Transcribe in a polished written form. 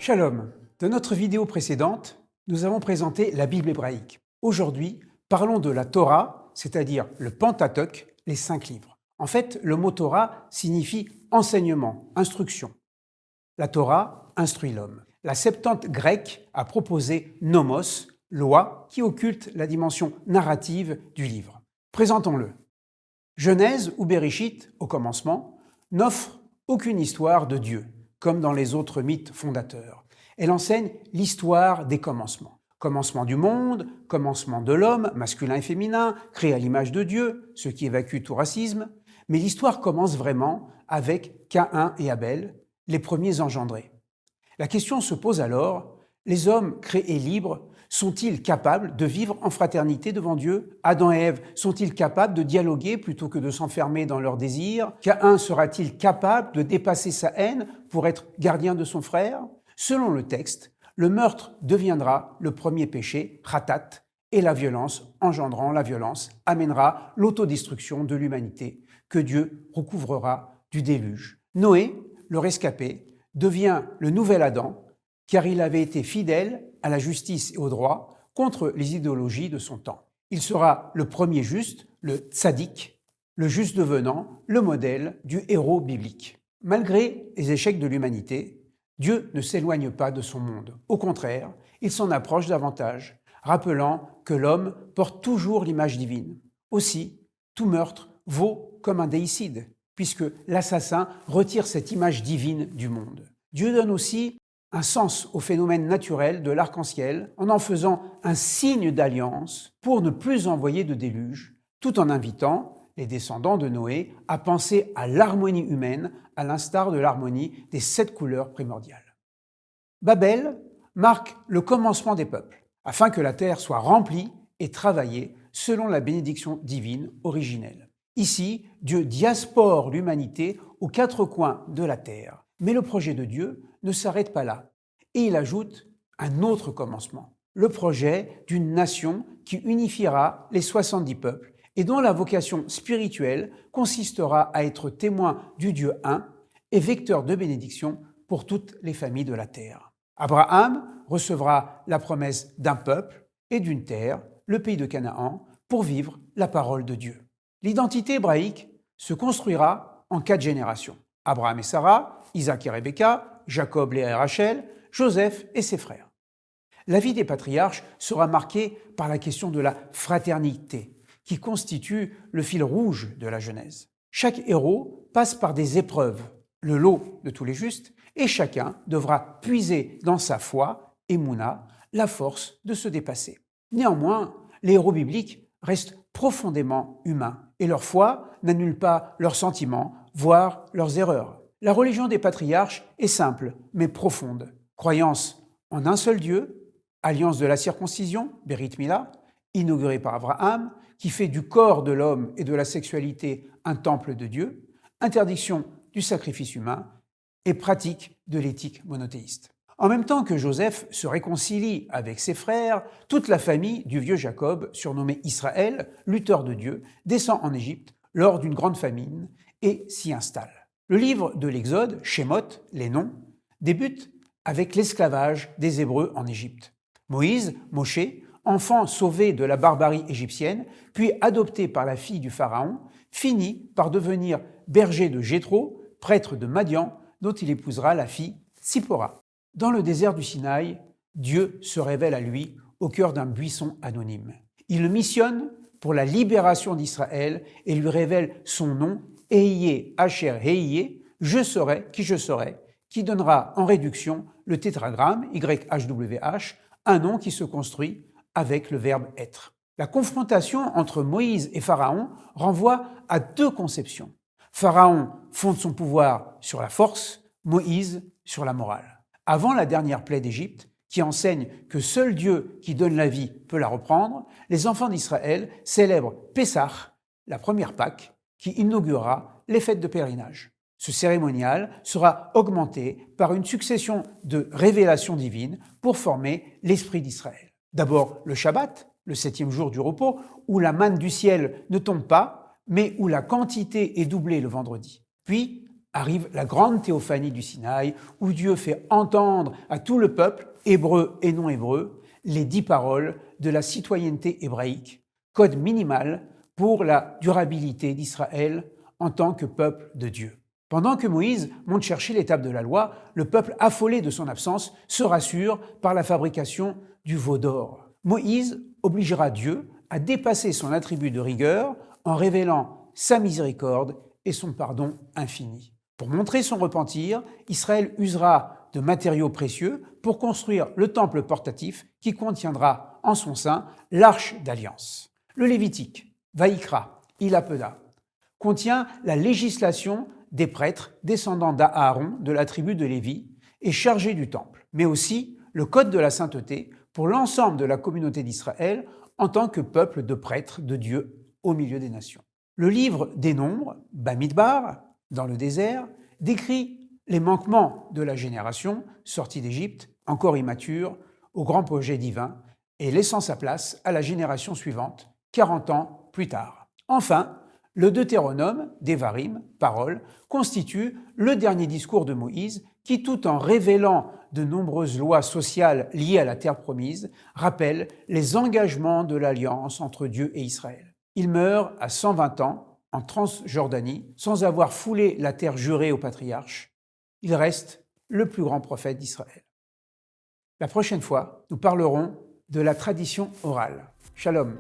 Shalom. Dans notre vidéo précédente, nous avons présenté la Bible hébraïque. Aujourd'hui, parlons de la Torah, c'est-à-dire le Pentateuque, les 5 livres. En fait, le mot Torah signifie enseignement, instruction. La Torah instruit l'homme. La Septante grecque a proposé nomos, loi, qui occulte la dimension narrative du livre. Présentons-le. Genèse ou Bereshit, au commencement, n'offre aucune histoire de Dieu, comme dans les autres mythes fondateurs. Elle enseigne l'histoire des commencements. Commencement du monde, commencement de l'homme, masculin et féminin, créé à l'image de Dieu, ce qui évacue tout racisme. Mais l'histoire commence vraiment avec Caïn et Abel, les premiers engendrés. La question se pose alors, les hommes créés libres sont-ils capables de vivre en fraternité devant Dieu? Adam et Ève sont-ils capables de dialoguer plutôt que de s'enfermer dans leurs désirs? Caïn sera-t-il capable de dépasser sa haine pour être gardien de son frère? Selon le texte, le meurtre deviendra le premier péché, khatat, et la violence engendrant la violence amènera l'autodestruction de l'humanité que Dieu recouvrera du déluge. Noé, le rescapé, devient le nouvel Adam car il avait été fidèle à la justice et au droit contre les idéologies de son temps. Il sera le premier juste, le tzaddik, le juste devenant le modèle du héros biblique. Malgré les échecs de l'humanité, Dieu ne s'éloigne pas de son monde. Au contraire, il s'en approche davantage, rappelant que l'homme porte toujours l'image divine. Aussi, tout meurtre vaut comme un déicide, puisque l'assassin retire cette image divine du monde. Dieu donne aussi un sens au phénomène naturel de l'arc-en-ciel en faisant un signe d'alliance pour ne plus envoyer de déluge, tout en invitant les descendants de Noé à penser à l'harmonie humaine à l'instar de l'harmonie des 7 couleurs primordiales. Babel marque le commencement des peuples, afin que la terre soit remplie et travaillée selon la bénédiction divine originelle. Ici, Dieu diaspore l'humanité aux 4 coins de la terre. Mais le projet de Dieu ne s'arrête pas là. Et il ajoute un autre commencement, le projet d'une nation qui unifiera les 70 peuples et dont la vocation spirituelle consistera à être témoin du Dieu un et vecteur de bénédiction pour toutes les familles de la terre. Abraham recevra la promesse d'un peuple et d'une terre, le pays de Canaan, pour vivre la parole de Dieu. L'identité hébraïque se construira en 4 générations. Abraham et Sarah, Isaac et Rebecca, Jacob, Léa et Rachel, Joseph et ses frères. La vie des patriarches sera marquée par la question de la fraternité, qui constitue le fil rouge de la Genèse. Chaque héros passe par des épreuves, le lot de tous les justes, et chacun devra puiser dans sa foi, Emouna, la force de se dépasser. Néanmoins, les héros bibliques restent profondément humains, et leur foi n'annule pas leurs sentiments, voire leurs erreurs. La religion des patriarches est simple, mais profonde. Croyance en un seul Dieu, alliance de la circoncision, Berit Mila, inaugurée par Abraham, qui fait du corps de l'homme et de la sexualité un temple de Dieu, interdiction du sacrifice humain et pratique de l'éthique monothéiste. En même temps que Joseph se réconcilie avec ses frères, toute la famille du vieux Jacob, surnommé Israël, lutteur de Dieu, descend en Égypte lors d'une grande famine et s'y installe. Le livre de l'Exode, Shemot, les noms, débute avec l'esclavage des Hébreux en Égypte. Moïse, Moshe, enfant sauvé de la barbarie égyptienne, puis adopté par la fille du Pharaon, finit par devenir berger de Jéthro, prêtre de Madian, dont il épousera la fille Tsipora. Dans le désert du Sinaï, Dieu se révèle à lui au cœur d'un buisson anonyme. Il le missionne pour la libération d'Israël et lui révèle son nom, Ehiyé, Asher, Ehiyé, je serai, qui donnera en réduction le tétragramme, YHWH, un nom qui se construit avec le verbe être. La confrontation entre Moïse et Pharaon renvoie à 2 conceptions. Pharaon fonde son pouvoir sur la force, Moïse sur la morale. Avant la dernière plaie d'Égypte, qui enseigne que seul Dieu qui donne la vie peut la reprendre, les enfants d'Israël célèbrent Pessah, la première Pâque, qui inaugurera les fêtes de pèlerinage. Ce cérémonial sera augmenté par une succession de révélations divines pour former l'esprit d'Israël. D'abord le Shabbat, le 7e jour du repos, où la manne du ciel ne tombe pas, mais où la quantité est doublée le vendredi. Puis arrive la grande théophanie du Sinaï, où Dieu fait entendre à tout le peuple, hébreu et non hébreu, les 10 paroles de la citoyenneté hébraïque, code minimal pour la durabilité d'Israël en tant que peuple de Dieu. Pendant que Moïse monte chercher l'étape de la loi, le peuple, affolé de son absence, se rassure par la fabrication du veau d'or. Moïse obligera Dieu à dépasser son attribut de rigueur en révélant sa miséricorde et son pardon infini. Pour montrer son repentir, Israël usera de matériaux précieux pour construire le temple portatif qui contiendra en son sein l'arche d'alliance. Le Lévitique, Vaïkra, Ilapeda, contient la législation des prêtres descendants d'Aaron de la tribu de Lévi et chargés du temple, mais aussi le code de la sainteté pour l'ensemble de la communauté d'Israël en tant que peuple de prêtres de Dieu au milieu des nations. Le livre des Nombres, Bamidbar, dans le désert, décrit les manquements de la génération sortie d'Égypte, encore immature, au grand projet divin, et laissant sa place à la génération suivante, 40 ans plus tard. Enfin, le Deutéronome, Devarim, paroles, constitue le dernier discours de Moïse qui, tout en révélant de nombreuses lois sociales liées à la terre promise, rappelle les engagements de l'alliance entre Dieu et Israël. Il meurt à 120 ans en Transjordanie sans avoir foulé la terre jurée aux patriarches. Il reste le plus grand prophète d'Israël. La prochaine fois, nous parlerons de la tradition orale. Shalom.